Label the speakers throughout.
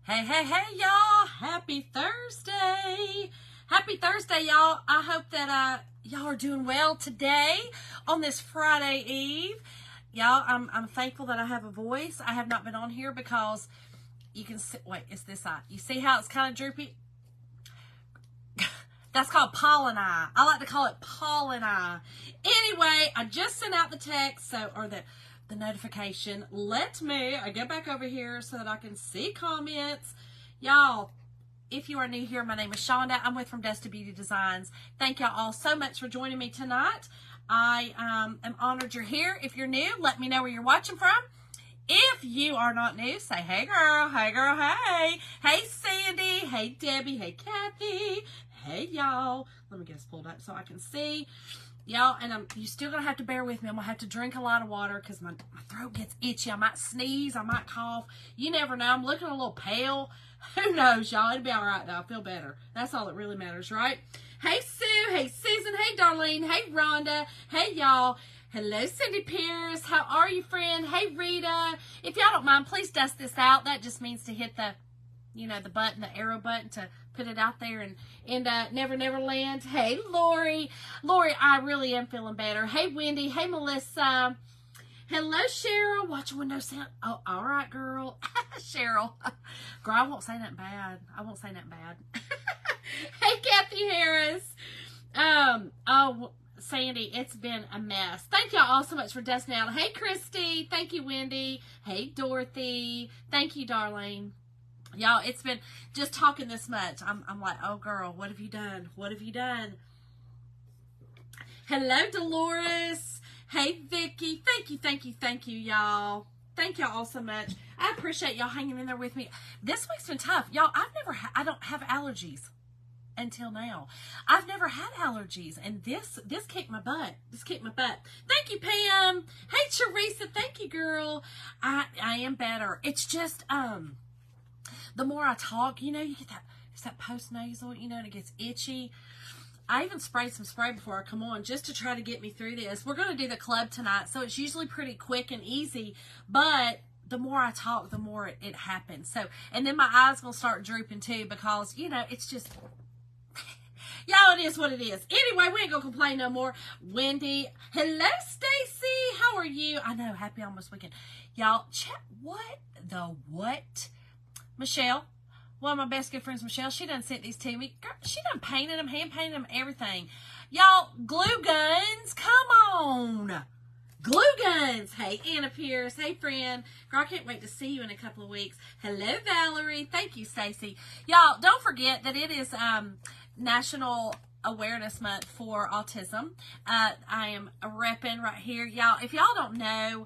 Speaker 1: Hey, hey, hey, y'all. Happy Thursday. Happy Thursday, y'all. I hope that y'all are doing well today on this Friday Eve. Y'all, I'm thankful that I have a voice. I have not been on here because you can see, wait, it's this eye. You see how it's kind of droopy? That's called pollen eye. I like to call it pollen eye. Anyway, I just sent out the text, or the notification. Let me get back over here so that I can see comments. Y'all, if you are new here, my name is Shonda. I'm with From Dust to Beauty Designs. Thank y'all all so much for joining me tonight. I am honored you're here. If you're new, let me know where you're watching from. If you are not new, say, hey girl, hey girl, hey. Hey Sandy, hey Debbie, hey Kathy, hey y'all. Let me get this pulled up so I can see. Y'all, and you still gonna have to bear with me. I'm gonna have to drink a lot of water because my throat gets itchy. I might sneeze, I might cough. You never know. I'm looking a little pale. Who knows, y'all? It'll be all right, though. I feel better. That's all that really matters, right? Hey, Sue. Hey, Susan. Hey, Darlene. Hey, Rhonda. Hey, y'all. Hello, Cindy Pierce. How are you, friend? Hey, Rita. If y'all don't mind, please dust this out. That just means to hit the, the button, the arrow button to put it out there and Never Neverland. Hey, Lori. Lori, I really am feeling better. Hey, Wendy. Hey, Melissa. Hello, Cheryl. Watch your window sound. Oh, all right, girl. Cheryl. Girl, I won't say nothing bad. I won't say nothing bad. Hey, Kathy Harris. Oh, Sandy, it's been a mess. Thank y'all all so much for dusting out. Hey, Christy. Thank you, Wendy. Hey, Dorothy. Thank you, Darlene. Y'all, it's been just talking this much. I'm like, oh, girl, what have you done? What have you done? Hello, Dolores. Hey, Vicky. Thank you, y'all. Thank y'all all so much. I appreciate y'all hanging in there with me. This week's been tough. Y'all, I don't have allergies until now. I've never had allergies, and this kicked my butt. This kicked my butt. Thank you, Pam. Hey, Teresa. Thank you, girl. I am better. It's just, the more I talk, you get that post-nasal, and it gets itchy. I even sprayed some spray before I come on just to try to get me through this. We're going to do the club tonight, so it's usually pretty quick and easy, but the more I talk, the more it happens. So, and then my eyes going to start drooping too because, it's just, y'all, it is what it is. Anyway, we ain't going to complain no more. Wendy, hello, Stacy. How are you? I know, happy almost weekend. Y'all, check what? Michelle. One of my best good friends, Michelle, she done sent these to me. Girl, she done painted them, hand painted them, everything. Y'all, glue guns, come on. Glue guns. Hey, Anna Pierce. Hey, friend. Girl, I can't wait to see you in a couple of weeks. Hello, Valerie. Thank you, Stacy. Y'all, don't forget that it is National Awareness Month for Autism. I am repping right here. Y'all, if y'all don't know,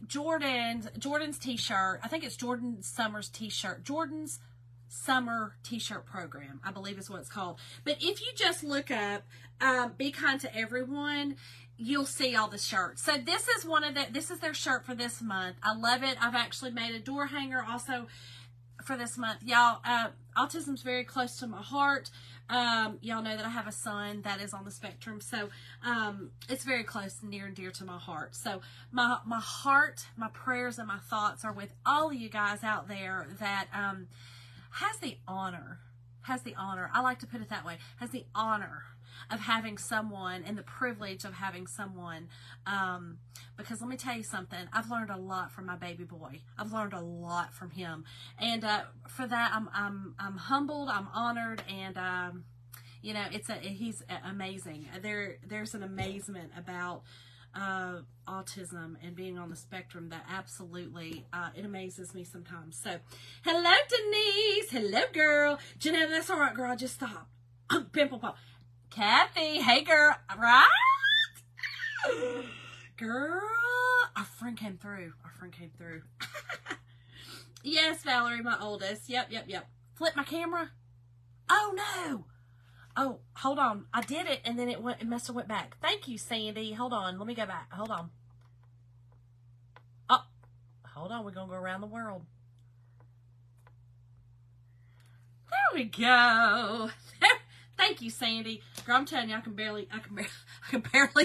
Speaker 1: Jordan's t-shirt, I think it's Jordan Summers t-shirt, Jordan's Summer t-shirt program, I believe is what it's called. But if you just look up Be Kind to Everyone, you'll see all the shirts. So this is their shirt for this month. I love it. I've actually made a door hanger also for this month. Y'all, autism's very close to my heart. Y'all know that I have a son that is on the spectrum, so it's very close and near and dear to my heart. So my heart, my prayers, and my thoughts are with all of you guys out there that has the honor, I like to put it that way, has the honor of having someone and the privilege of having someone, because let me tell you something, I've learned a lot from my baby boy. I've learned a lot from him, and for that I'm humbled, I'm honored, and he's amazing. There's an amazement about autism and being on the spectrum that absolutely it amazes me sometimes. So hello, Denise. Hello, girl. Janetta, that's all right, girl. Just stop. Pimple pop. Kathy, hey girl, right? Girl, our friend came through. Yes, Valerie, my oldest. Yep. Flip my camera. Oh no. Oh, hold on. I did it and then it must have went back. Thank you, Sandy. Hold on. Let me go back. Hold on. Oh, hold on. We're going to go around the world. There we go. Thank you, Sandy. Girl, I'm telling you, I can barely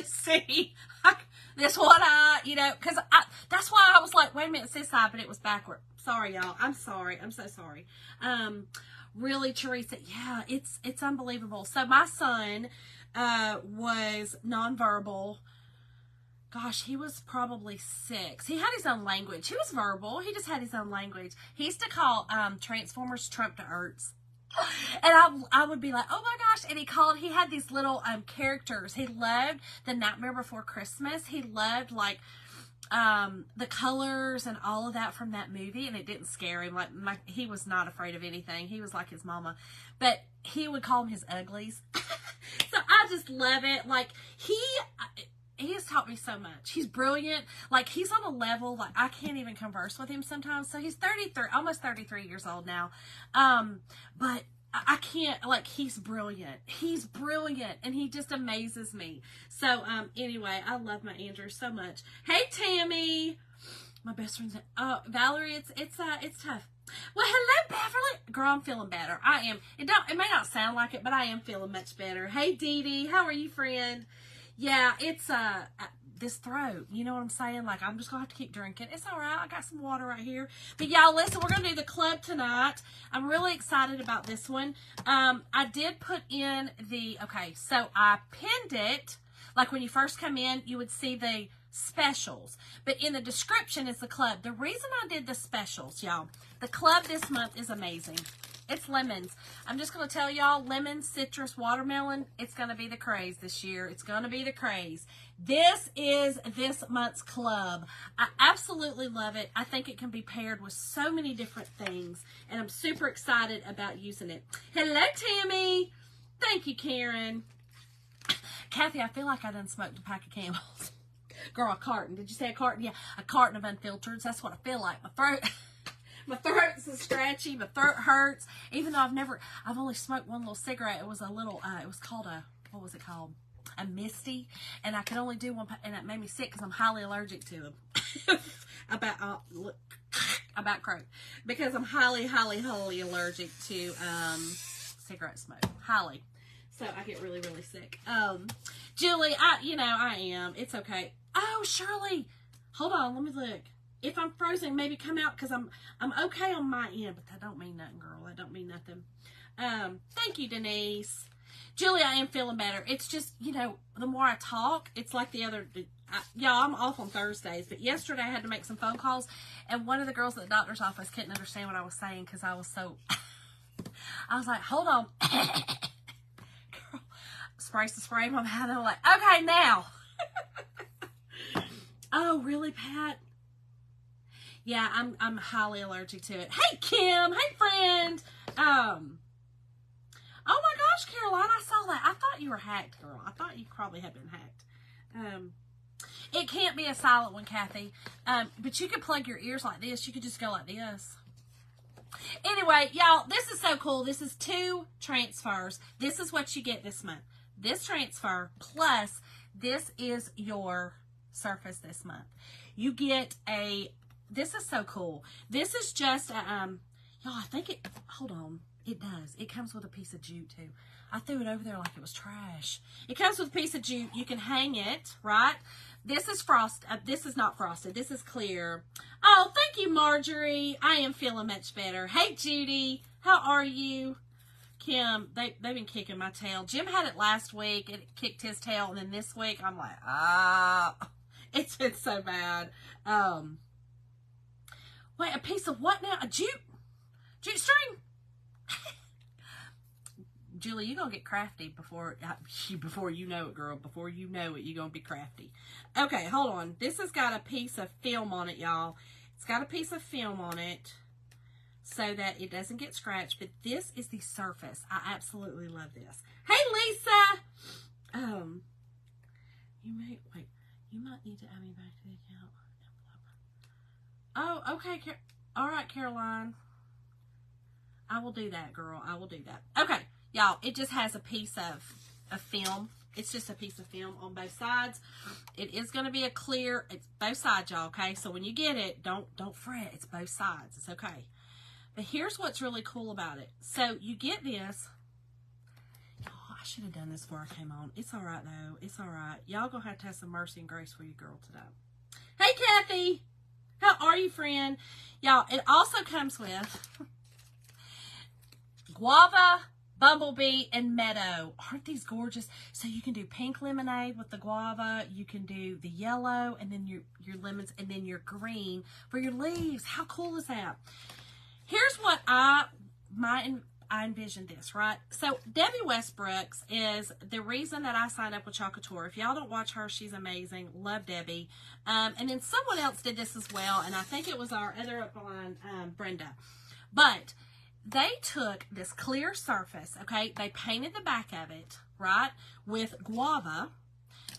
Speaker 1: see. That's what because that's why I was like, wait a minute, it's this side, but it was backward. Sorry, y'all. I'm sorry. I'm so sorry. Really, Teresa, yeah, it's unbelievable. So my son was nonverbal. Gosh, he was probably 6. He had his own language. He was verbal. He just had his own language. He used to call Transformers Trump to Ertz. And I would be like, oh my gosh. And he had these little characters. He loved The Nightmare Before Christmas. He loved like the colors and all of that from that movie, and it didn't scare him. Like he was not afraid of anything. He was like his mama, but he would call them his uglies. So I just love it. Like he has taught me so much. He's brilliant. Like he's on a level like I can't even converse with him sometimes. So he's 33, almost 33 years old now. But I can't, like, he's brilliant. He's brilliant, and he just amazes me. So, anyway, I love my Andrew so much. Hey, Tammy. My best friend's, Valerie, it's tough. Well, hello, Beverly. Girl, I'm feeling better. I am. It may not sound like it, but I am feeling much better. Hey, Dee Dee. How are you, friend? Yeah, it's, this throat, you know what I'm saying? Like, I'm just gonna have to keep drinking. It's all right. I got some water right here. But y'all, listen, we're gonna do the club tonight. I'm really excited about this one. I did put in okay, so I pinned it. Like when you first come in, you would see the specials. But in the description is the club. The reason I did the specials, y'all, the club this month is amazing. It's lemons. I'm just going to tell y'all, lemon, citrus, watermelon, it's going to be the craze this year. It's going to be the craze. This is this month's club. I absolutely love it. I think it can be paired with so many different things, and I'm super excited about using it. Hello, Tammy. Thank you, Karen. Kathy, I feel like I done smoked a pack of Camels. Girl, a carton. Did you say a carton? Yeah, a carton of unfiltered. That's what I feel like. My throat... My throat's so scratchy. My throat hurts. Even though I've only smoked one little cigarette. It was a little, it was called what was it called? A Misty. And I could only do one, and it made me sick because I'm highly allergic to them. about croak. Because I'm highly, highly, highly allergic to, cigarette smoke. Highly. So I get really, really sick. Julie, I am. It's okay. Oh, Shirley. Hold on. Let me look. If I'm frozen, maybe come out because I'm okay on my end, but that don't mean nothing, girl. That don't mean nothing. Thank you, Denise. Julie, I am feeling better. It's just, the more I talk, it's like the other, y'all, I'm off on Thursdays, but yesterday I had to make some phone calls, and one of the girls at the doctor's office couldn't understand what I was saying because I was so, I was like, hold on. Girl, spray some spray in my mouth, and I'm like, okay, now. Oh, really, Pat? Yeah, I'm highly allergic to it. Hey, Kim. Hey, friend. Oh my gosh, Caroline, I saw that. I thought you were hacked, girl. I thought you probably had been hacked. It can't be a silent one, Kathy. But you could plug your ears like this. You could just go like this. Anyway, y'all, this is so cool. This is 2 transfers. This is what you get this month. This transfer plus this is your Surface this month. You get this is so cool. This is just, y'all, I think hold on. It does. It comes with a piece of jute, too. I threw it over there like it was trash. It comes with a piece of jute. You can hang it, right? This is this is not frosted. This is clear. Oh, thank you, Marjorie. I am feeling much better. Hey, Judy. How are you? Kim, they've been kicking my tail. Jim had it last week. It kicked his tail. And then this week, I'm like, it's been so bad. Wait, a piece of what now? A jute string? Julie, you're going to get crafty before you know it, girl. Before you know it, you're going to be crafty. Okay, hold on. This has got a piece of film on it, y'all. It's got a piece of film on it so that it doesn't get scratched. But this is the Surface. I absolutely love this. Hey, Lisa! You might need to add me back to the account. Oh, okay. All right, Caroline. I will do that, girl. I will do that. Okay, y'all. It just has a piece of film. It's just a piece of film on both sides. It is going to be a clear. It's both sides, y'all. Okay, so when you get it, don't fret. It's both sides. It's okay. But here's what's really cool about it. So you get this. Oh, I should have done this before I came on. It's all right though. It's all right. Y'all gonna have to have some mercy and grace for your girl today. Hey, Kathy. How are you, friend? Y'all, it also comes with guava, bumblebee, and meadow. Aren't these gorgeous? So you can do pink lemonade with the guava. You can do the yellow, and then your lemons, and then your green for your leaves. How cool is that? Here's what I envisioned this, right? So Debbie Westbrooks is the reason that I signed up with Chocateur. If y'all don't watch her, she's amazing. Love Debbie. And then someone else did this as well, and I think it was our other upline, Brenda. But they took this clear surface, okay? They painted the back of it, right, with guava.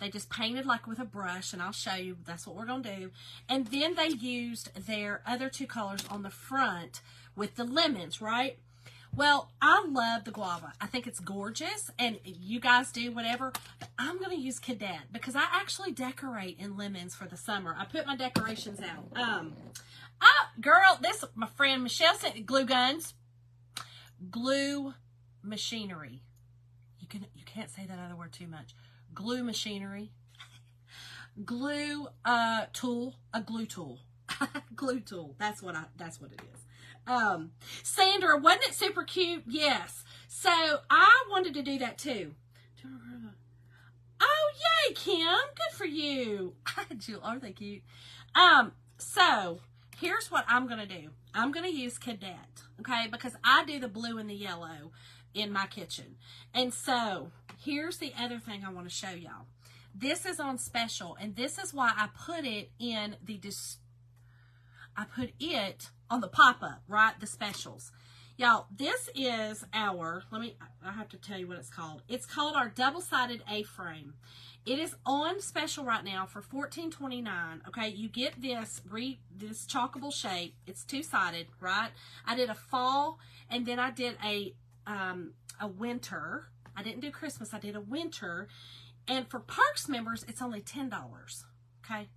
Speaker 1: They just painted like with a brush, and I'll show you. That's what we're going to do. And then they used their other two colors on the front with the lemons, right? Well, I love the guava. I think it's gorgeous, and you guys do whatever. But I'm going to use Cadet because I actually decorate in lemons for the summer. I put my decorations out. Girl, this, my friend Michelle sent me glue guns. Glue machinery. You can't say that other word too much. Glue machinery. Glue tool. A glue tool. Glue tool. That's what it is. Sandra, wasn't it super cute? Yes. So I wanted to do that too. Oh, yay, Kim. Good for you. Jill, aren't they cute? So here's what I'm going to do. I'm going to use Cadet, okay, because I do the blue and the yellow in my kitchen. And so here's the other thing I want to show y'all. This is on special, and this is why I put it in the, I put it on the pop-up, right, the specials. Y'all, this is our, I have to tell you what it's called. It's called our double-sided A-frame. It is on special right now for $14.29. Okay, you get this chalkable shape. It's two-sided, right? I did a fall, and then I did a winter. I didn't do Christmas. I did a winter, and for Perks members, it's only $10. Okay,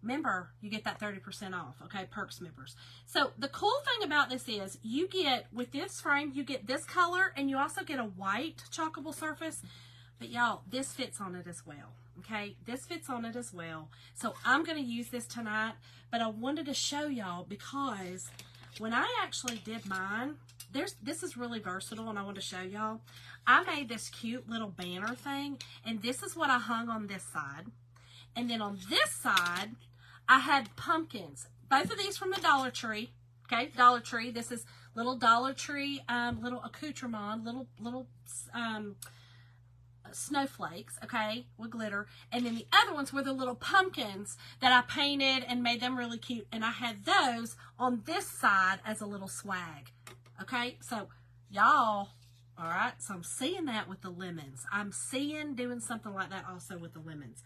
Speaker 1: remember you get that 30% off. Okay, Perks members. So the cool thing about this is you get with this frame, you get this color, and you also get a white chalkable surface. But y'all, this fits on it as well, okay? This fits on it as well. So I'm going to use this tonight, but I wanted to show y'all because when I actually did mine, this is really versatile, and I want to show y'all. I made this cute little banner thing, and this is what I hung on this side. And then on this side, I had pumpkins. Both of these from the Dollar Tree, okay? Dollar Tree. This is little Dollar Tree, little accoutrement, little snowflakes, okay, with glitter. And then the other ones were the little pumpkins that I painted and made them really cute. And I had those on this side as a little swag, okay? So y'all, all right, so I'm seeing that with the lemons. I'm seeing doing something like that also with the lemons.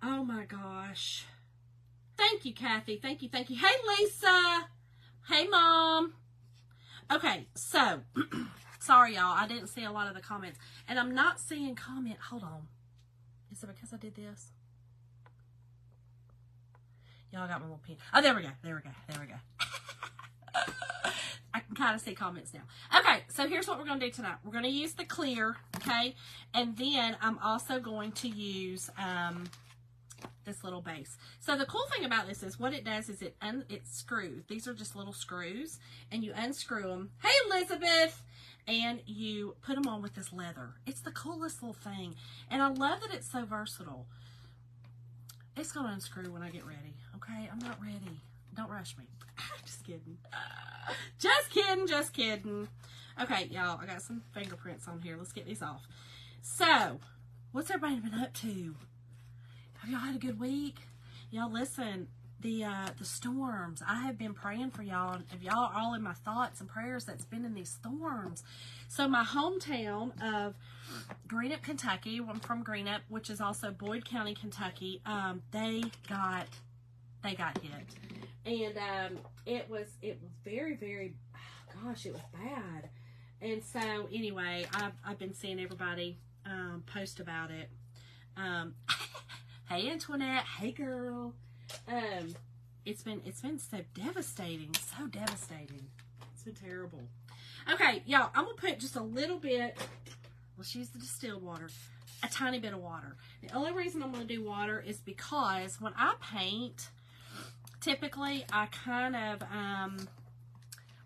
Speaker 1: Oh my gosh. Thank you, Kathy. Thank you. Hey, Lisa. Hey, Mom. Okay, so sorry, y'all. I didn't see a lot of the comments. And I'm not seeing comment. Hold on. Is it because I did this? Y'all got my little pen. Oh, there we go. I can kind of see comments now. Okay, so here's what we're going to do tonight. We're going to use the clear, okay? And then I'm also going to use this little base. So the cool thing about this is what it does is it screws. These are just little screws, and you unscrew them. Hey, Elizabeth! And you put them on with this leather. It's the coolest little thing. And I love that it's so versatile. It's going to unscrew when I get ready, okay? I'm not ready. Don't rush me. Just kidding. Just kidding. Okay, y'all, I got some fingerprints on here. Let's get these off. So, what's everybody been up to? Have y'all had a good week? Y'all, listen, the storms. I have been praying for y'all. If y'all are all in my thoughts and prayers that's been in these storms. So, my hometown of Greenup, Kentucky, I'm from Greenup, which is also Boyd County, Kentucky, they got hit. And it was very, very, gosh, it was bad. And so anyway, I've been seeing everybody post about it. Hey, Antoinette. Hey, girl. It's been so devastating. It's been terrible. Okay, y'all, I'm gonna put just a little bit. Let's use the distilled water. a tiny bit of water. The only reason I'm going to do water is because when I paint, typically I kind of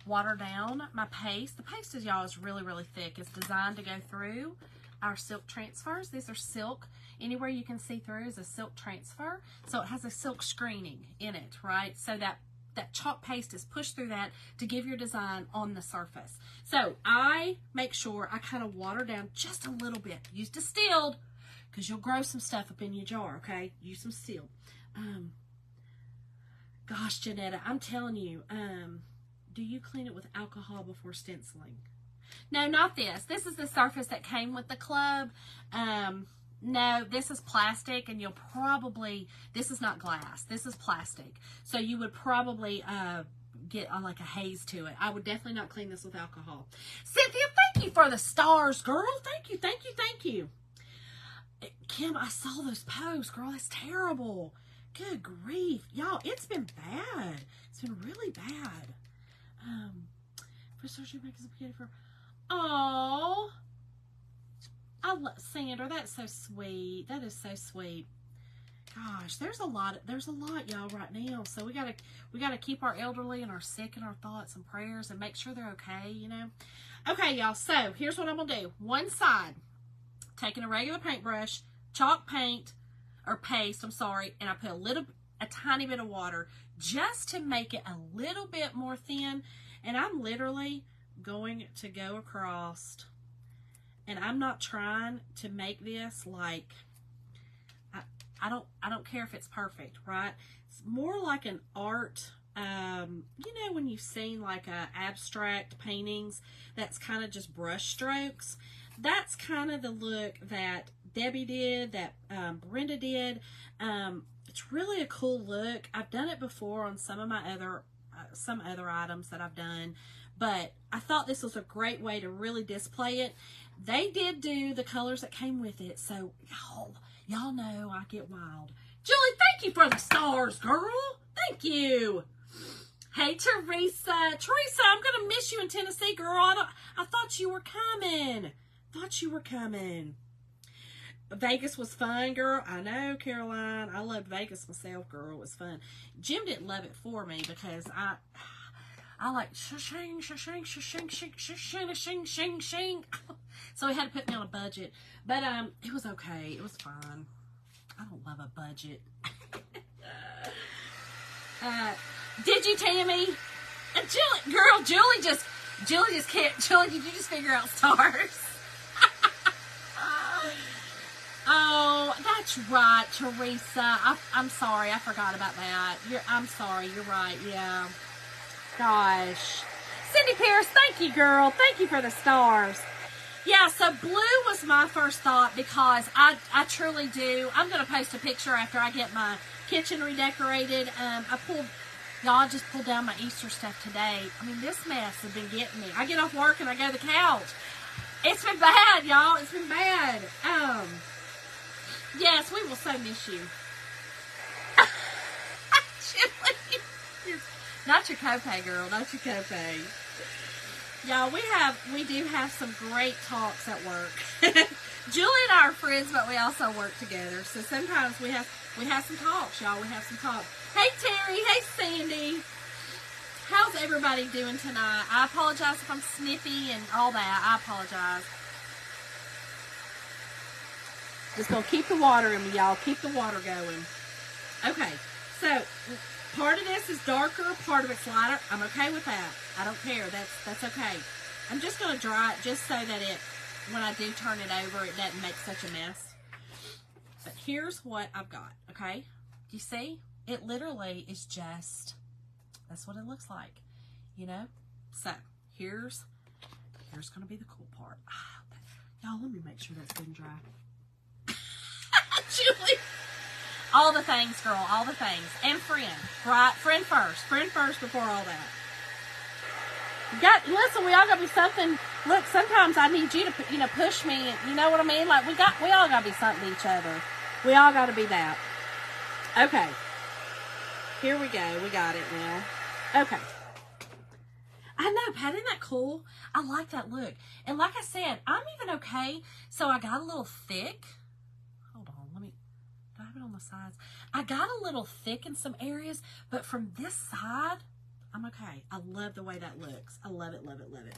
Speaker 1: water down my paste. The paste, as y'all, is really, really thick. It's designed to go through our silk transfers. These are silk. Anywhere you can see through is a silk transfer. So it has a silk screening in it, right? So that chalk paste is pushed through that to give your design on the surface. So I make sure I kind of water down just a little bit. Use distilled, because you'll grow some stuff up in your jar, okay? Use some distilled. Gosh, Janetta, I'm telling you, do you clean it with alcohol before stenciling? No, not this. This is the surface that came with the club. No, this is plastic, and you'll probably, this is not glass. This is plastic. So you would probably get like a haze to it. I would definitely not clean this with alcohol. Cynthia, thank you for the stars, girl. Thank you, thank you, thank you. Kim, I saw those posts, girl. That's terrible. Good grief. Y'all, it's been bad. It's been really bad. For surgery, making spaghetti for... Aww. I love Sandra. That's so sweet. That is so sweet. Gosh, there's a lot, y'all, right now. So we gotta keep our elderly and our sick in our thoughts and prayers and make sure they're okay, you know. Okay, y'all. So here's what I'm gonna do. One side, taking a regular paintbrush, chalk paint or paste. I'm sorry, and I put a tiny bit of water just to make it a little bit more thin. And I'm literally going to go across. And I'm not trying to make this like, I don't care if it's perfect, right? It's more like an art, you know, when you've seen like abstract paintings, that's kind of just brush strokes. That's kind of the look that Debbie did, that Brenda did. It's really a cool look. I've done it before on some of my other, some other items that I've done, but I thought this was a great way to really display it. They did do the colors that came with it, so y'all know I get wild. Julie, thank you for the stars, girl. Thank you. Hey, Teresa. Teresa, I'm going to miss you in Tennessee, girl. I thought you were coming. Vegas was fun, girl. I know, Caroline. I loved Vegas myself, girl. It was fun. Jim didn't love it for me because I like shing, shing, shing, shing, shing, shing, shing, shing. So he had to put me on a budget. But it was okay. It was fine. I don't love a budget. Did you, Tammy? Julie, girl, Julie just can't. Julie, did you just figure out stars? Oh, that's right, Teresa. I'm sorry. I forgot about that. I'm sorry. You're right. Yeah. Gosh. Cindy Pierce, thank you, girl. Thank you for the stars. Yeah, so blue was my first thought because I truly do. I'm going to post a picture after I get my kitchen redecorated. Y'all just pulled down my Easter stuff today. I mean, this mess has been getting me. I get off work and I go to the couch. It's been bad, y'all. It's been bad. Yes, we will so miss you. Not your copay, girl. Not your copay. Y'all, we do have some great talks at work. Julie and I are friends, but we also work together. So sometimes we have some talks, y'all. We have some talks. Hey, Terry. Hey, Sandy. How's everybody doing tonight? I apologize if I'm sniffy and all that. I apologize. Just gonna keep the water in me, y'all. Keep the water going. Okay, so part of this is darker, part of it's lighter. I'm okay with that. I don't care. That's okay. I'm just gonna dry it just so that when I do turn it over, it doesn't make such a mess. But here's what I've got. Okay, do you see? It literally is just. That's what it looks like, you know. So here's gonna be the cool part. Y'all, let me make sure that's been dry. Julie. All the things, girl. All the things. And friend. Right? Friend first. Friend first before all that. Listen, we all got to be something. Look, sometimes I need you to, push me. You know what I mean? Like, we all got to be something to each other. We all got to be that. Okay. Here we go. We got it now. Okay. I know, Pat, isn't that cool? I like that look. And like I said, I'm even okay. So I got a little thick. bit on the sides. I got a little thick in some areas, but from this side, I'm okay. I love the way that looks. I love it, love it, love it.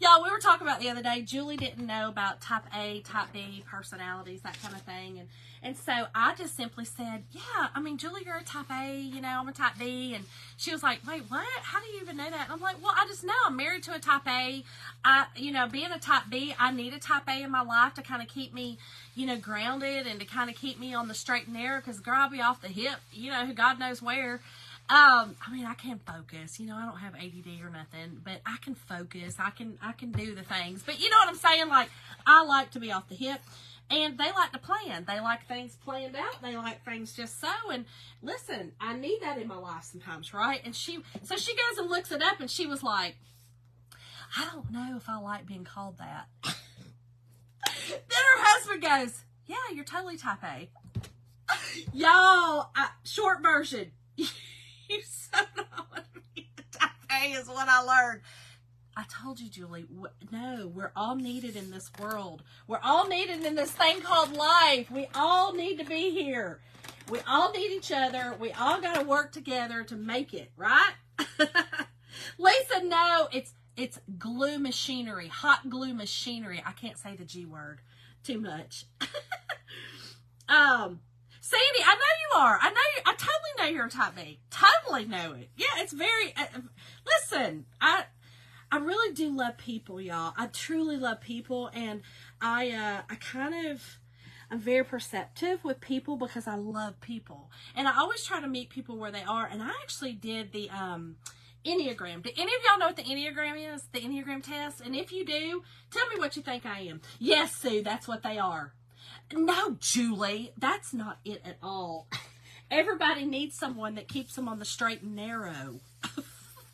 Speaker 1: Y'all, we were talking about the other day, Julie didn't know about type A, type B personalities, that kind of thing. And so I just simply said, yeah, I mean, Julie, you're a type A, you know, I'm a type B. And she was like, wait, what? How do you even know that? And I'm like, well, I just know I'm married to a type A. You know, being a type B, I need a type A in my life to kind of keep me, you know, grounded and to kind of keep me on the straight and narrow, because girl, I'll be off the hip, you know, God knows where. I mean, I can focus, you know, I don't have ADD or nothing, but I can focus. I can do the things, but you know what I'm saying? Like, I like to be off the hip, and they like to plan. They like things planned out. They like things just so. And listen, I need that in my life sometimes, right? And so she goes and looks it up, and she was like, I don't know if I like being called that. Then her husband goes, yeah, you're totally type A. Y'all, short version. You so know what I mean. Type A is what I learned. I told you, Julie, no, we're all needed in this world. We're all needed in this thing called life. We all need to be here. We all need each other. We all got to work together to make it, right? Lisa, no, it's glue machinery, hot glue machinery. I can't say the G word too much. Sandy, I know you are. I totally know you're a type B. Totally know it. Yeah, it's very, listen, I really do love people, y'all. I truly love people, and I'm very perceptive with people because I love people. And I always try to meet people where they are, and I actually did the, Enneagram. Do any of y'all know what the Enneagram is? The Enneagram test? And if you do, tell me what you think I am. Yes, Sue, that's what they are. No, Julie, that's not it at all. Everybody needs someone that keeps them on the straight and narrow.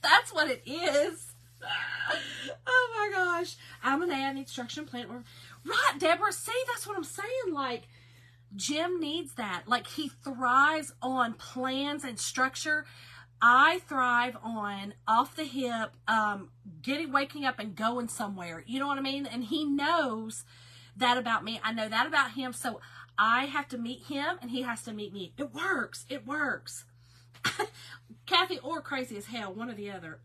Speaker 1: That's what it is. Oh my gosh. I'm an ad instruction plan. Right, Deborah. See, that's what I'm saying. Like, Jim needs that. Like, he thrives on plans and structure. I thrive on off the hip, waking up and going somewhere. You know what I mean? And he knows that about me. I know that about him. So I have to meet him and he has to meet me. It works. It works. Kathy or crazy as hell, one or the other.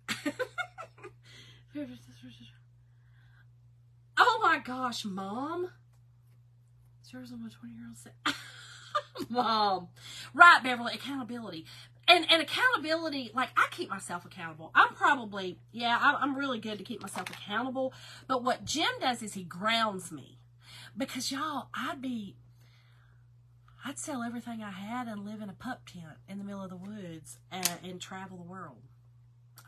Speaker 1: Oh my gosh, Mom. Serves on my 20-year-old say. Mom. Right, Beverly, accountability. And accountability, like, I keep myself accountable. I'm really good to keep myself accountable. But what Jim does is he grounds me. Because, y'all, I'd sell everything I had and live in a pup tent in the middle of the woods and travel the world.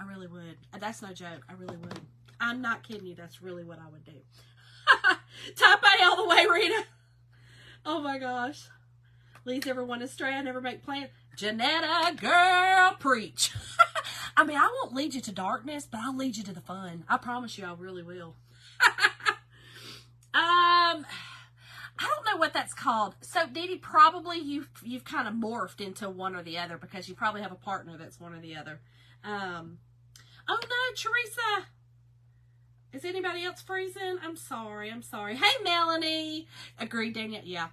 Speaker 1: I really would. That's no joke. I really would. I'm not kidding you. That's really what I would do. Type A all the way, Rita. Oh, my gosh. Leads everyone astray. I never make plans. Janetta, girl, preach. I mean, I won't lead you to darkness, but I'll lead you to the fun. I promise you I really will. I don't know what that's called. So, Dee Dee, probably you've kind of morphed into one or the other because you probably have a partner that's one or the other. Oh, no, Teresa. Is anybody else freezing? I'm sorry. Hey, Melanie. Agreed, Daniel. Yeah.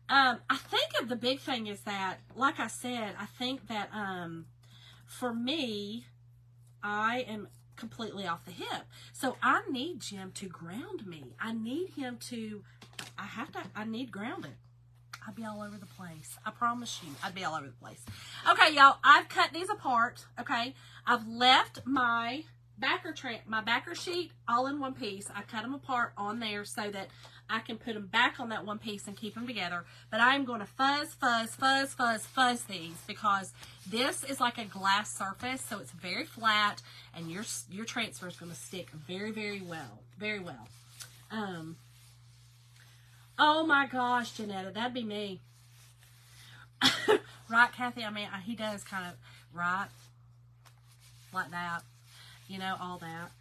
Speaker 1: I think of the big thing is that, like I said, I think that for me, I am completely off the hip. So I need Jim to ground me. I need him to, I need grounded. I'd be all over the place. I promise you, I'd be all over the place. Okay, y'all, I've cut these apart, okay? I've left my backer sheet all in one piece. I cut them apart on there so that I can put them back on that one piece and keep them together. But I'm going to fuzz these because this is like a glass surface, so it's very flat, and your transfer is going to stick very, very well. Very well. Oh my gosh, Janetta, that'd be me. Right, Kathy? I mean, he does kind of, right? Like that. You know, all that.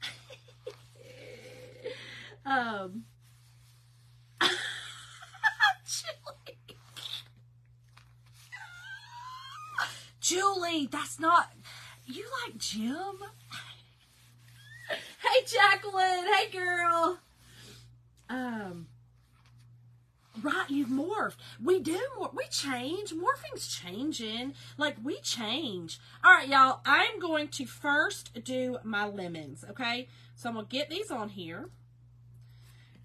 Speaker 1: Julie, that's not, you like Jim? Hey, Jacqueline. Hey, girl. Right, you've morphed. We do more. We change. Morphing's changing. Like, we change. All right, y'all. I'm going to first do my lemons, okay? So I'm going to get these on here.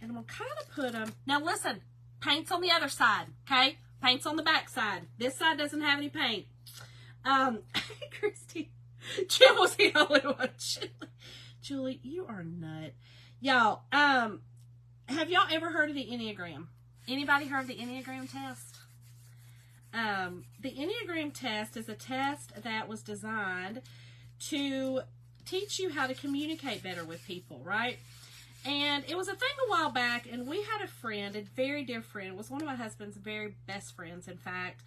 Speaker 1: And I'm going to kind of put them. Now, listen. Paint's on the other side, okay? Paint's on the back side. This side doesn't have any paint. Christy. Jill was the only one. Julie, you are nut. Y'all, have y'all ever heard of the Enneagram? Anybody heard of the Enneagram test? The Enneagram test is a test that was designed to teach you how to communicate better with people, right? And it was a thing a while back, and we had a friend, a very dear friend, was one of my husband's very best friends, in fact,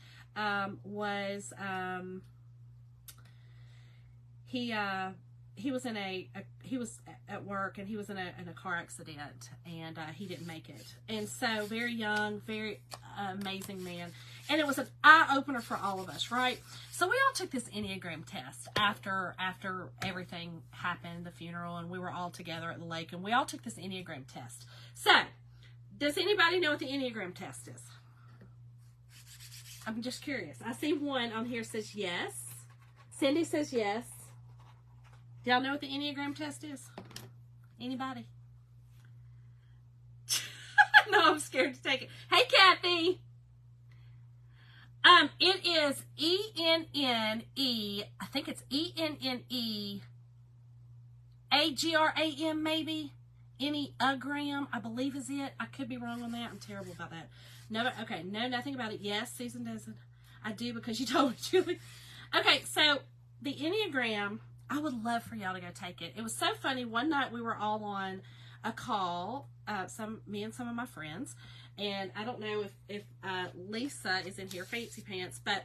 Speaker 1: he was at work, and he was in a car accident, and he didn't make it. And so, very young, very amazing man. And it was an eye-opener for all of us, right? So we all took this Enneagram test after everything happened, the funeral, and we were all together at the lake, and we all took this Enneagram test. So, does anybody know what the Enneagram test is? I'm just curious. I see one on here says yes. Cindy says yes. Do y'all know what the Enneagram test is? Anybody? No, I'm scared to take it. Hey, Kathy. It is E-N-N-E, I think it's E-N-N-E-A-G-R-A-M maybe. Enneagram, I believe is it. I could be wrong on that. I'm terrible about that. No, okay, no, nothing about it. Yes, Susan doesn't. I do because you told me, Julie. Okay, so the Enneagram, I would love for y'all to go take it. It was so funny. One night we were all on a call, me and some of my friends, and I don't know if Lisa is in here, Fancy Pants, but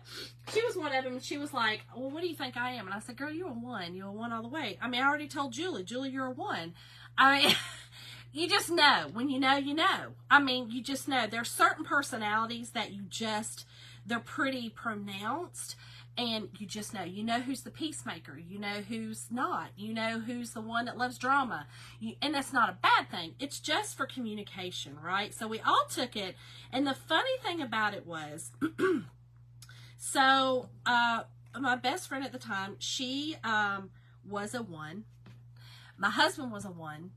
Speaker 1: she was one of them, and she was like, well, what do you think I am? And I said, girl, you're a 1. You're a 1 all the way. I mean, I already told Julie, you're a 1. I mean, you just know. When you know, you know. I mean, you just know. There's certain personalities that they're pretty pronounced, and you just know. You know who's the peacemaker. You know who's not. You know who's the one that loves drama. And that's not a bad thing. It's just for communication, right? So we all took it. And the funny thing about it was, so my best friend at the time, she was a 1. My husband was a 1.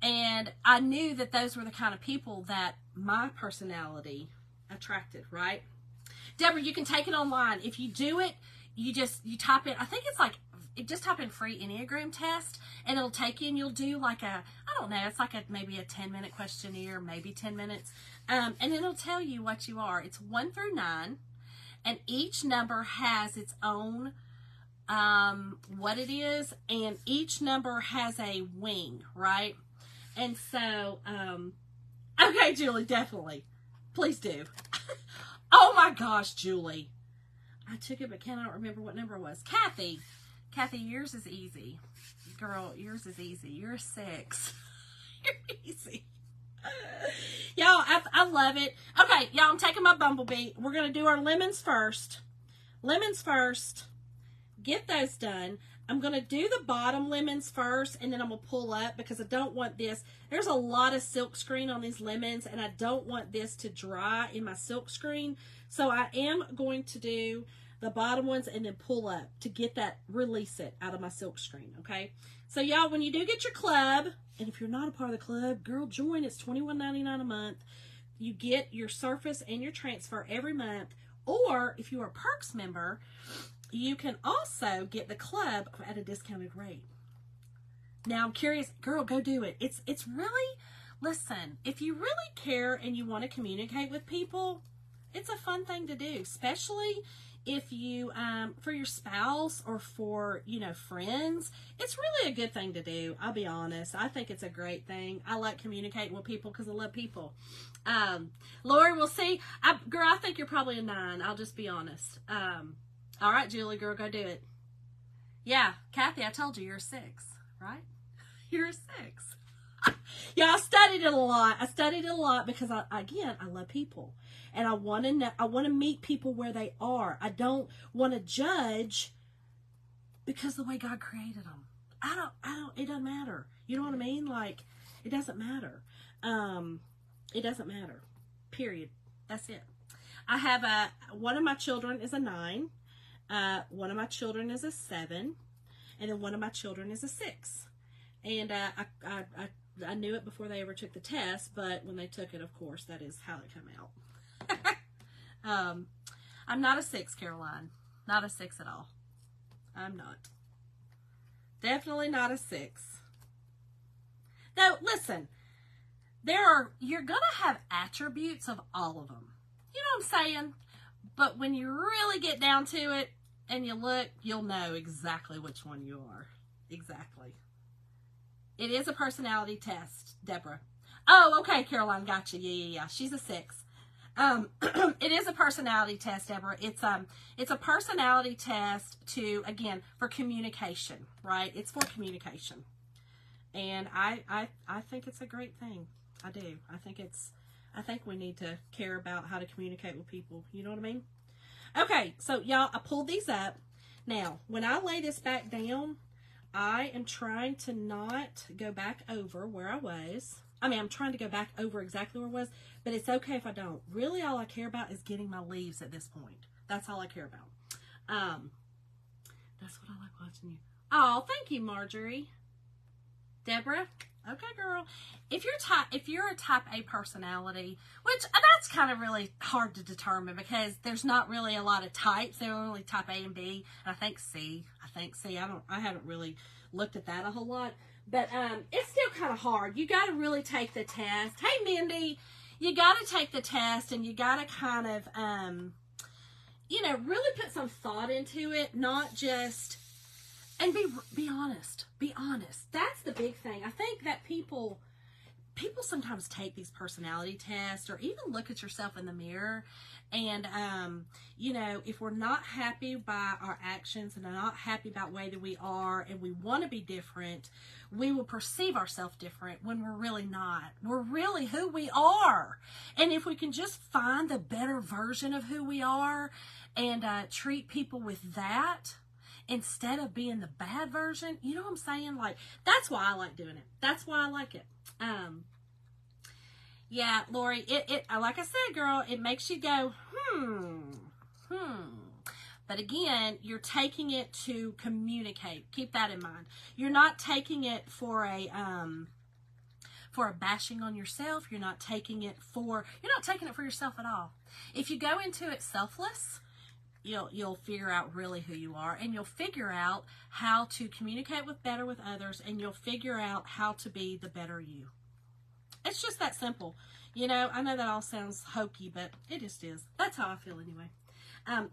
Speaker 1: And I knew that those were the kind of people that my personality attracted, right? Deborah, you can take it online. If you do it, you type in, I think it's like, just type in free Enneagram test, and it'll take you, and you'll do like I don't know, it's like maybe a 10-minute questionnaire, maybe 10 minutes. And it'll tell you what you are. It's 1 through 9, and each number has its own, what it is, and each number has a wing, right? And so, okay, Julie, definitely. Please do. Oh my gosh, Julie. I took it, but cannot remember what number it was. Kathy, yours is easy. Girl, yours is easy. You're a 6. You're easy. Y'all, I love it. Okay, y'all, I'm taking my Bumblebee. We're going to do our lemons first. Lemons first. Get those done. I'm going to do the bottom lemons first, and then I'm going to pull up because I don't want this. There's a lot of silk screen on these lemons, and I don't want this to dry in my silk screen. So I am going to do the bottom ones and then pull up to get that, release it out of my silk screen, okay? So y'all, when you do get your club, and if you're not a part of the club, girl, join. It's $21.99 a month. You get your surface and your transfer every month. Or if you are a Perks member, you can also get the club at a discounted rate. Now, I'm curious, girl, go do it. It's really, listen, if you really care and you want to communicate with people, it's a fun thing to do, especially if you, for your spouse or for, friends. It's really a good thing to do. I'll be honest. I think it's a great thing. I like communicating with people because I love people. Lori, we'll see. Girl, I think you're probably a 9. I'll just be honest. All right, Julie, girl, go do it. Yeah, Kathy, I told you you're a 6, right? You're a 6. Yeah, I studied it a lot. I studied it a lot because, I love people. And I want to know, I want to meet people where they are. I don't want to judge because the way God created them. It doesn't matter. You know what I mean? Like, it doesn't matter. It doesn't matter. Period. That's it. I have one of my children is a 9. One of my children is a 7. And then one of my children is a 6. And I knew it before they ever took the test, but when they took it, of course, that is how it came out. I'm not a 6, Caroline. Not a 6 at all. I'm not. Definitely not a 6. Now, listen, you're going to have attributes of all of them. You know what I'm saying? But when you really get down to it and you look, you'll know exactly which one you are. Exactly. It is a personality test, Deborah. Oh, okay, Caroline, gotcha. Yeah. She's a 6. It is a personality test, Deborah. It's a personality test again, for communication, right? It's for communication. And I think it's a great thing. I do. I think we need to care about how to communicate with people. You know what I mean? Okay, so y'all, I pulled these up. Now, when I lay this back down, I am trying to not go back over where I was. I'm trying to go back over exactly where I was, but it's okay if I don't. Really, all I care about is getting my leaves at this point. That's all I care about. That's what I like watching you. Oh, thank you, Marjorie. Deborah? Okay, girl. If you're a type A personality, which that's kind of really hard to determine because there's not really a lot of types. There are only type A and B, and I think C. I haven't really looked at that a whole lot, but it's still kind of hard. You got to really take the test. Hey, Mindy, you got to take the test, and you got to kind of, really put some thought into it, not just. And be honest. Be honest. That's the big thing. I think that people sometimes take these personality tests or even look at yourself in the mirror. And, if we're not happy by our actions and not happy about the way that we are and we want to be different, we will perceive ourselves different when we're really not. We're really who we are. And if we can just find the better version of who we are and treat people with that, instead of being the bad version, you know what I'm saying? Like, that's why I like doing it. That's why I like it. Yeah, Lori, it like I said, girl, it makes you go, But again, you're taking it to communicate. Keep that in mind. You're not taking it for a bashing on yourself. You're not taking it for yourself at all. If you go into it selfless, you'll figure out really who you are, and you'll figure out how to communicate better with others, and you'll figure out how to be the better you. It's just that simple. I know that all sounds hokey, but it just is. That's how I feel anyway.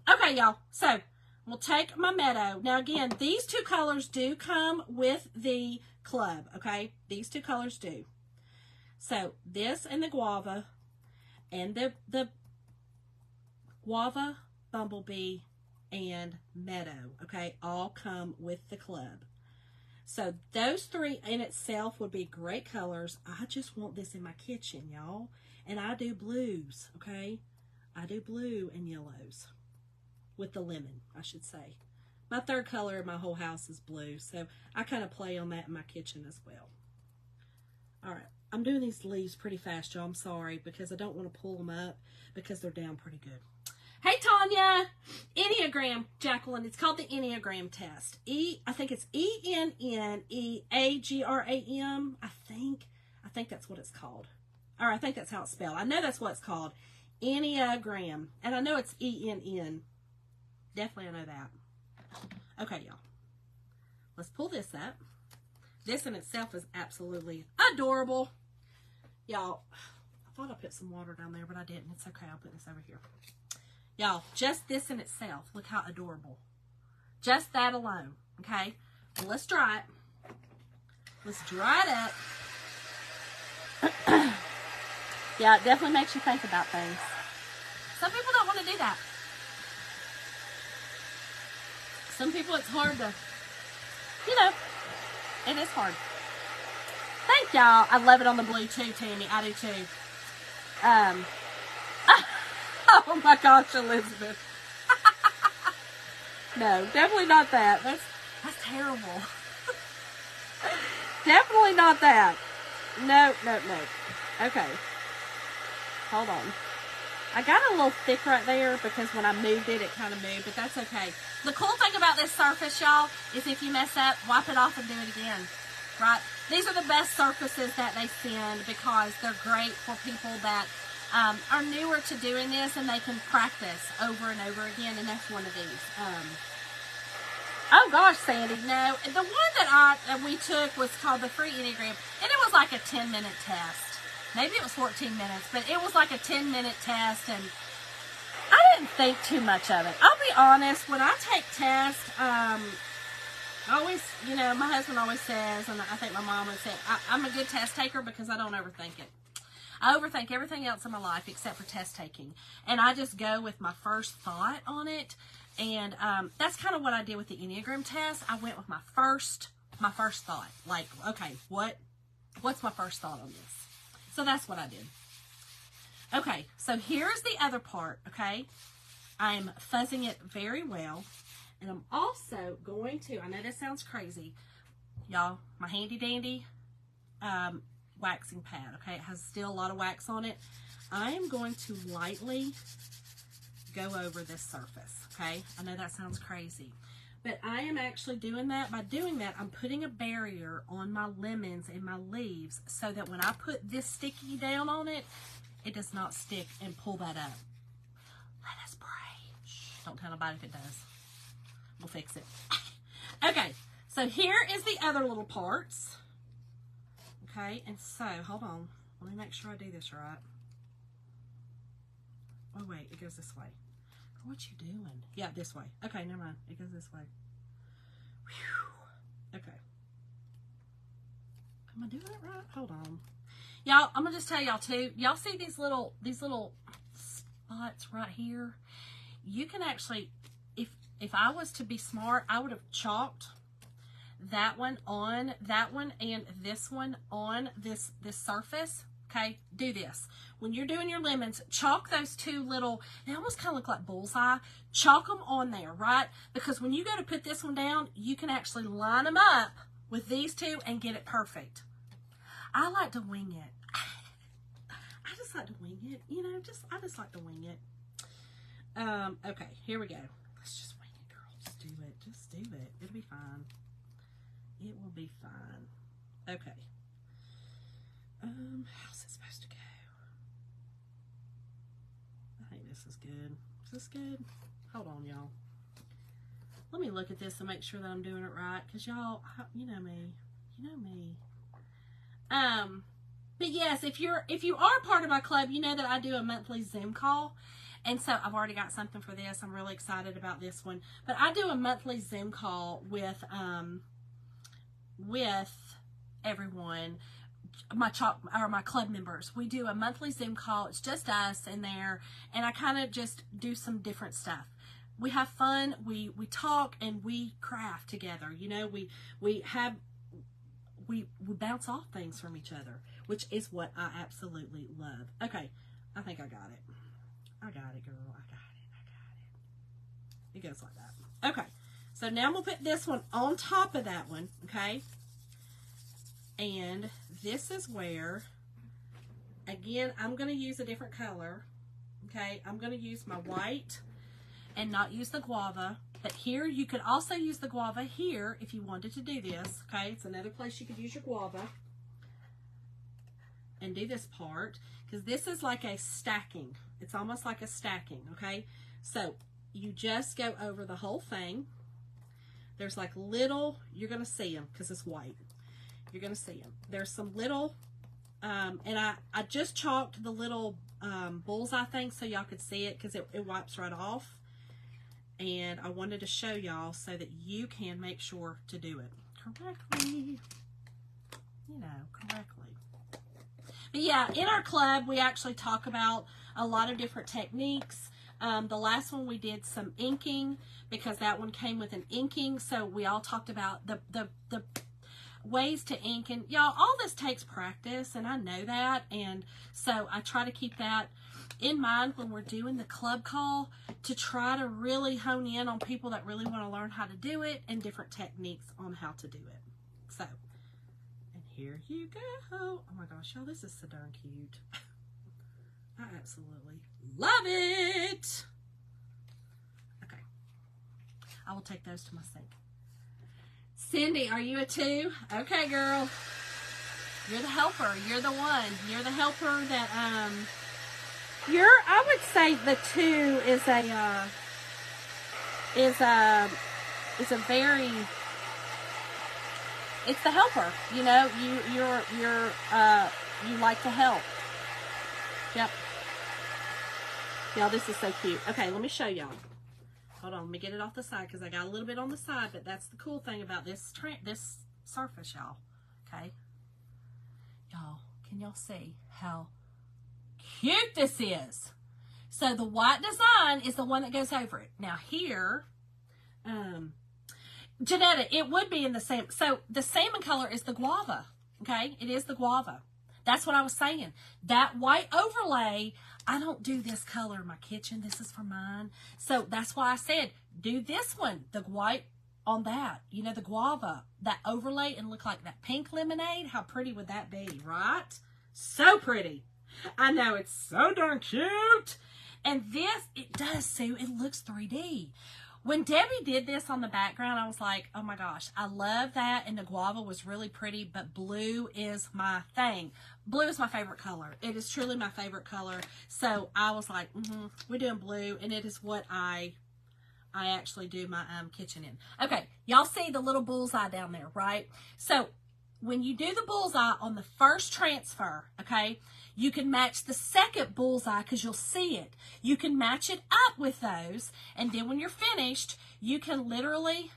Speaker 1: Okay, y'all. So we'll take my Meadow. Now, again, these 2 colors do come with the club, okay? These 2 colors do. So this and the Guava and the Guava, Bumblebee, and Meadow, okay, all come with the club. So those 3 in itself would be great colors. I just want this in my kitchen, y'all. And I do blues, okay? I do blue and yellows with the lemon, I should say. My 3rd color in my whole house is blue, so I kind of play on that in my kitchen as well. All right, I'm doing these leaves pretty fast, y'all. I'm sorry, because I don't want to pull them up because they're down pretty good. Hey, Tanya. Enneagram, Jacqueline. It's called the Enneagram test. I think it's ENNEAGRAM. I think that's what it's called. Or I think that's how it's spelled. I know that's what it's called. Enneagram. And I know it's ENN. Definitely I know that. Okay, y'all. Let's pull this up. This in itself is absolutely adorable. Y'all, I thought I put some water down there, but I didn't. It's okay. I'll put this over here. Y'all, just this in itself, look how adorable. Just that alone, okay? Well, let's dry it. Let's dry it up. Yeah, it definitely makes you think about things. Some people don't want to do that. Some people, it's hard to, it is hard. Thank y'all. I love it on the blue too, Tammy. I do too. Oh my gosh, Elizabeth. No, definitely not that. That's terrible. Definitely not that. No. Okay. Hold on. I got a little thick right there because when I moved it, it kind of moved, but that's okay. The cool thing about this surface, y'all, is if you mess up, wipe it off and do it again, right? These are the best surfaces that they send because they're great for people that are newer to doing this and they can practice over and over again, and that's one of these. Oh gosh, Sandy, no. The one that we took was called the Free Enneagram, and it was like a 10-minute test. Maybe it was 14 minutes, but it was like a 10-minute test, and I didn't think too much of it. I'll be honest, when I take tests, always, you know, my husband always says, and I think my mom would say, I'm a good test taker because I don't overthink it. I overthink everything else in my life except for test taking, and I just go with my first thought on it, and that's kind of what I did with the Enneagram test. I went with my first thought, like, okay, what's my first thought on this? So that's what I did. Okay, so here's the other part, okay? I'm fuzzing it very well. And I'm also going to, I know this sounds crazy, y'all, my handy dandy waxing pad, okay? It has still a lot of wax on it. I am going to lightly go over this surface, okay? I know that sounds crazy. But I am actually doing that. By doing that, I'm putting a barrier on my lemons and my leaves so that when I put this sticky down on it, it does not stick and pull that up. Let us pray. Shh, don't tell nobody if it does. We'll fix it. Okay, so here is the other little parts. Okay, and so, hold on. Let me make sure I do this right. Oh, wait, it goes this way. What you doing? Yeah, this way. Okay, never mind. It goes this way. Whew. Okay. Am I doing it right? Hold on. Y'all, I'm gonna just tell y'all too. Y'all see these little spots right here? You can actually, if I was to be smart, I would have chalked that one on that one and this one on this surface. Okay, do this. When you're doing your lemons, chalk those two little, they almost kind of look like bullseye. Chalk them on there, right? Because when you go to put this one down, you can actually line them up with these two and get it perfect. I like to wing it. I just like to wing it, you know, I just like to wing it. Okay, here we go. Let's just wing it, girl. Just do it. Just do it. It'll be fine. It will be fine. Okay. How's it supposed to go? I think this is good. Is this good? Hold on, y'all. Let me look at this and make sure that I'm doing it right. Because y'all, you know me. You know me. But yes, if you are part of my club, you know that I do a monthly Zoom call. And so I've already got something for this. I'm really excited about this one. But I do a monthly Zoom call with everyone. My club members. We do a monthly Zoom call. It's just us in there, and I kind of just do some different stuff. We have fun, we talk, and we craft together. You know, we bounce off things from each other, which is what I absolutely love. Okay, I think I got it. I got it, girl. I got it. It goes like that. Okay, so now I'm gonna put this one on top of that one. Okay. And this is where, again, I'm going to use a different color, okay? I'm going to use my white and not use the guava. But here, you could also use the guava here if you wanted to do this, okay? It's another place you could use your guava and do this part, because this is like a stacking. It's almost like a stacking, okay? So you just go over the whole thing. There's like little, you're going to see them because it's white. You're going to see them. There's some little, and I just chalked the little bullseye thing so y'all could see it because it wipes right off. And I wanted to show y'all so that you can make sure to do it correctly. You know, correctly. But yeah, in our club, we actually talk about a lot of different techniques. The last one we did some inking because that one came with an inking. So we all talked about the ways to ink, and y'all, all this takes practice, and I know that, and so I try to keep that in mind when we're doing the club call to try to really hone in on people that really want to learn how to do it and different techniques on how to do it. So, and Here you go. Oh my gosh, y'all, this is so darn cute. I absolutely love it. Okay. I will take those to my sink. Cindy, are you a 2? Okay, girl. You're the helper. You're the one. You're the helper that, I would say the 2 is a very, it's the helper. You know, you like to help. Yep. Y'all, this is so cute. Okay, let me show y'all. Hold on, let me get it off the side because I got a little bit on the side, but that's the cool thing about this surface, y'all. Okay? Y'all, can y'all see how cute this is? So the white design is the one that goes over it. Now here, Janetta, it would be in the same. So the salmon color is the guava. Okay? It is the guava. That's what I was saying. That white overlay, I don't do this color in my kitchen. This is for mine. So that's why I said, do this one, the white on that. You know, the guava, that overlay, and look like that pink lemonade. How pretty would that be, right? So pretty. I know, it's so darn cute. And this, it does, Sue, it looks 3D. When Debbie did this on the background, I was like, oh my gosh, I love that. And the guava was really pretty, but blue is my thing. Blue is my favorite color. It is truly my favorite color. So I was like, we're doing blue. And it is what I actually do my kitchen in. Okay, y'all see the little bullseye down there, right? So when you do the bullseye on the first transfer, okay, you can match the second bullseye because you'll see it. You can match it up with those, and then when you're finished, you can literally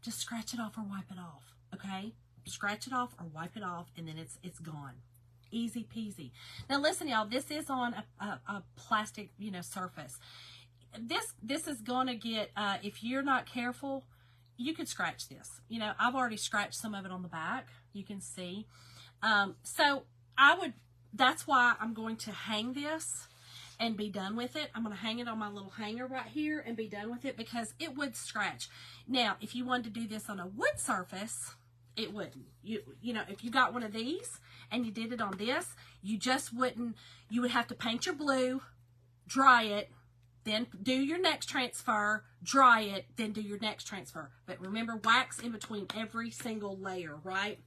Speaker 1: just scratch it off or wipe it off, okay? Scratch it off or wipe it off, and then it's gone. Easy peasy. Now listen, y'all, this is on a plastic, you know, surface. This is going to get, if you're not careful, you could scratch this. You know, I've already scratched some of it on the back. You can see. So that's why I'm going to hang this and be done with it. I'm going to hang it on my little hanger right here and be done with it because it would scratch. Now, if you wanted to do this on a wood surface, it wouldn't. You know, if you got one of these and you did it on this, you just wouldn't, you would have to paint your blue, dry it, then do your next transfer, dry it, then do your next transfer. But remember, wax in between every single layer, right?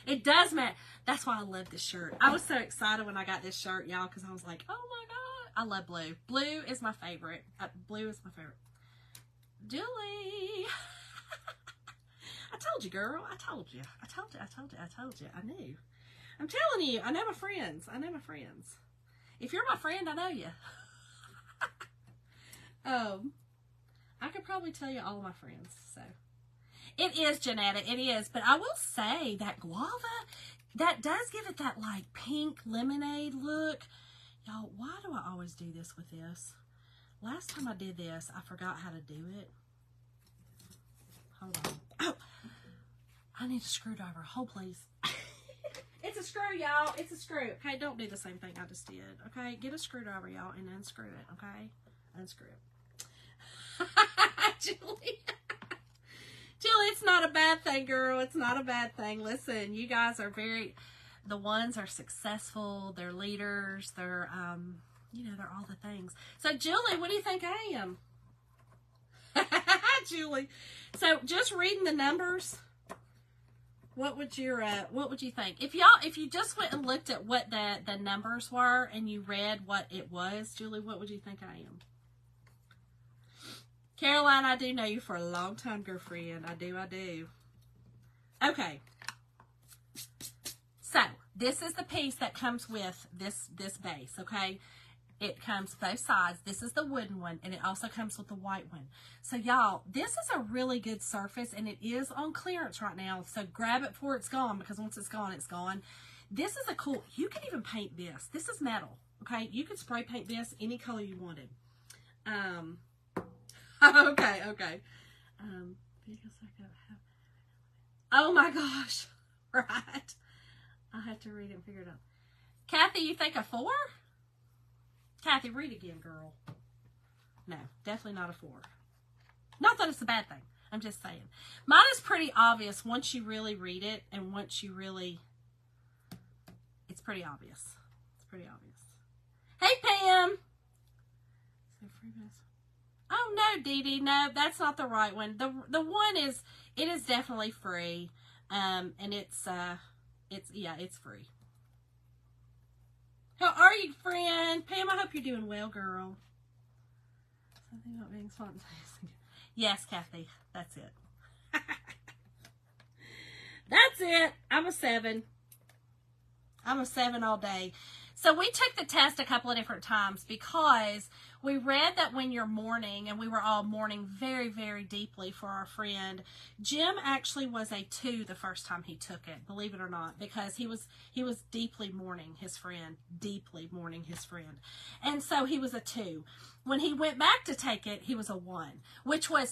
Speaker 1: It does matter. That's why I love this shirt. I was so excited when I got this shirt, y'all, because I was like, oh my God, I love blue. Blue is my favorite. Blue is my favorite. Julie. I told you, girl. I told you. I told you. I knew. I'm telling you, I know my friends. If you're my friend, I know you. I could probably tell you all of my friends, so. It is, Janetta, it is. But I will say that guava, that does give it that like pink lemonade look. Y'all, why do I always do this with this? Last time I did this, I forgot how to do it. Hold on. Oh, I need a screwdriver. Hold, please. It's a screw, y'all. It's a screw. Okay, don't do the same thing I just did. Okay, get a screwdriver, y'all, and unscrew it. Okay, unscrew it. Julie. Julie, it's not a bad thing, girl. It's not a bad thing. Listen, you guys are the ones are successful. They're leaders. They're, you know, they're all the things. So, Julie, what do you think I am? Julie. So, just reading the numbers, what would you think? If you just went and looked at what the numbers were and you read what it was, Julie, what would you think I am? Caroline, I do know you for a long time, girlfriend. I do. Okay. So, this is the piece that comes with this base, okay? It comes both sides. This is the wooden one, and it also comes with the white one. So, y'all, this is a really good surface, and it is on clearance right now. So, grab it before it's gone, because once it's gone, it's gone. This is a cool, you can even paint this. This is metal, okay? You could spray paint this any color you wanted. Okay. Oh my gosh. Right. I'll have to read it and figure it out. Kathy, you think a 4? Kathy, read again, girl. No, definitely not a 4. Not that it's a bad thing. I'm just saying. Mine is pretty obvious once you really read it, and once you really, it's pretty obvious. It's pretty obvious. Hey, Pam. Oh, no, Dee Dee. No, that's not the right one. The one is, it is definitely free. And it's free. How are you, friend? Pam, I hope you're doing well, girl. Something about being spontaneous. Yes, Kathy, that's it. That's it. I'm a 7. I'm a 7 all day. So we took the test a couple of different times because we read that when you're mourning, and we were all mourning very, very deeply for our friend. Jim actually was a 2 the first time he took it, believe it or not, because he was deeply mourning his friend, And so he was a 2. When he went back to take it, he was a 1,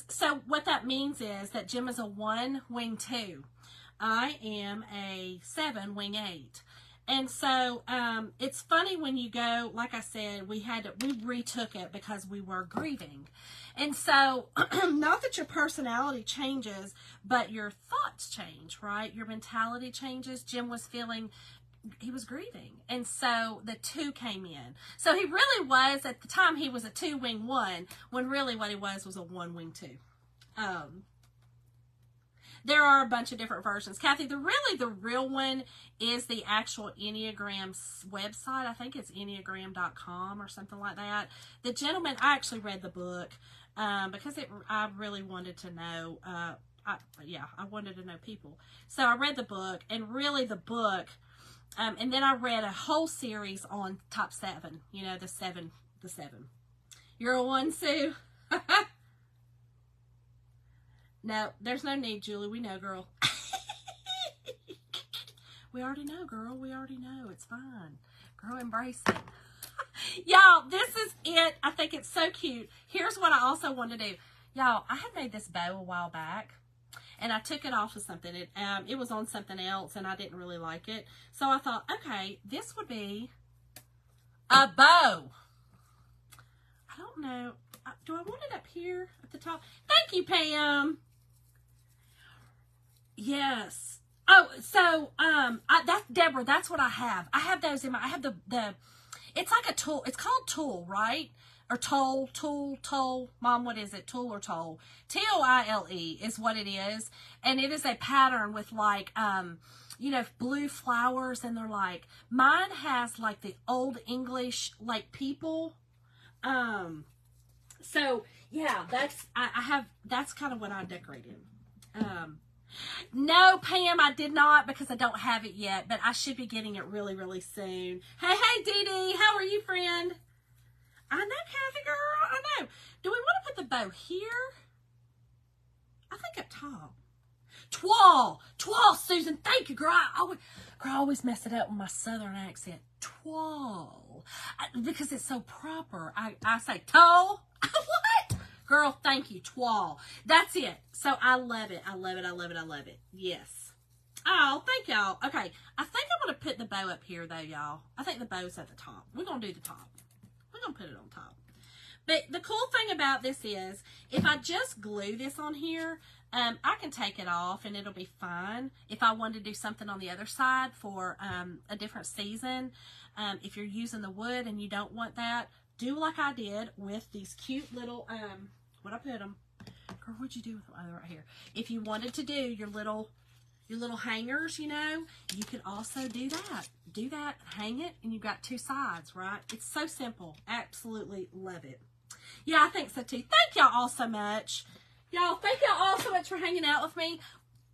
Speaker 1: so what that means is that Jim is a 1, wing 2. I am a 7, wing 8. And so it's funny when you go, like I said, we retook it because we were grieving. And so not that your personality changes, but your thoughts change, right? Your mentality changes. Jim was feeling, he was grieving. And so the 2 came in. So he really was, at the time, he was a 2, wing 1, when really what he was a 1, wing 2. There are a bunch of different versions. Kathy, the real one is the actual Enneagram website. I think it's enneagram.com or something like that. The gentleman, I actually read the book because I really wanted to know. I wanted to know people. So I read the book, and really the book, and then I read a whole series on top 7. You know, the 7. You're a 1, Sue? No, there's no need, Julie. We know, girl. We already know, girl. We already know. It's fine. Girl, embrace it. Y'all, this is it. I think it's so cute. Here's what I also want to do. Y'all, I had made this bow a while back, and I took it off of something. It was on something else, and I didn't really like it. So I thought, okay, this would be a bow. I don't know. Do I want it up here at the top? Thank you, Pam. Yes. Oh, so that's Deborah. That's what I have. I have those in my. I have the. It's like a tool. It's called tulle, right? Or toll. Mom, what is it? Tulle or toll? Tile is what it is, and it is a pattern with like blue flowers, and they're like, mine has like the old English like people. So yeah, that's kind of what I decorated. No, Pam, I did not, because I don't have it yet, but I should be getting it really, really soon. Hey, Dee Dee, how are you, friend? I know, Kathy girl, I know. Do we want to put the bow here? I think up top. Twirl, Susan, thank you, girl. I always mess it up with my southern accent. Twirl, because it's so proper. I say toe. What? Girl, thank you. Twirl. That's it. So I love it. Yes. Oh, thank y'all. Okay. I think I'm going to put the bow up here, though, y'all. I think the bow's at the top. We're going to do the top. We're going to put it on top. But the cool thing about this is, if I just glue this on here, I can take it off and it'll be fine. If I wanted to do something on the other side for a different season, if you're using the wood and you don't want that, do like I did with these cute little, what'd I put them? Girl, what'd you do with them? Oh, right here. If you wanted to do your little hangers, you could also do that. Hang it, and you've got 2 sides, right? It's so simple. Absolutely love it. Yeah, I think so too. Thank y'all all so much. Y'all, thank y'all all so much for hanging out with me.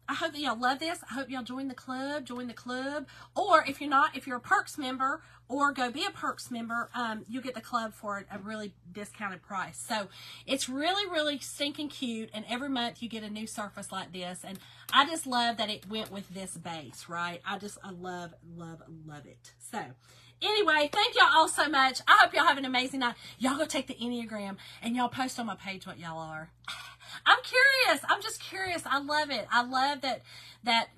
Speaker 1: I hope that y'all love this. I hope y'all join the club. Or if you're not, if you're a Perks member, or go be a Perks member, you'll get the club for a really discounted price. So it's really, really stinking cute. And every month you get a new surface like this. And I just love that it went with this base, right? I love it. So anyway, thank y'all all so much. I hope y'all have an amazing night. Y'all go take the Enneagram and y'all post on my page what y'all are. I'm curious. I'm just curious. I love it. I love that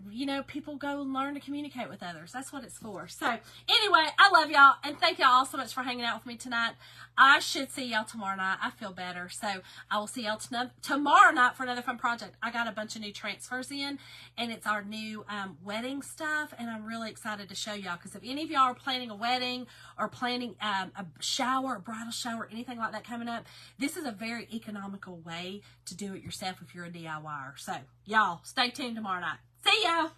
Speaker 1: people go and learn to communicate with others. That's what it's for. So anyway, I love y'all, and thank y'all all so much for hanging out with me tonight. I should see y'all tomorrow night. I feel better. So I will see y'all tomorrow night for another fun project. I got a bunch of new transfers in, and it's our new wedding stuff, and I'm really excited to show y'all, because if any of y'all are planning a wedding or planning a shower, a bridal shower, anything like that coming up, this is a very economical way to do it yourself if you're a DIYer. So y'all stay tuned tomorrow night. See ya.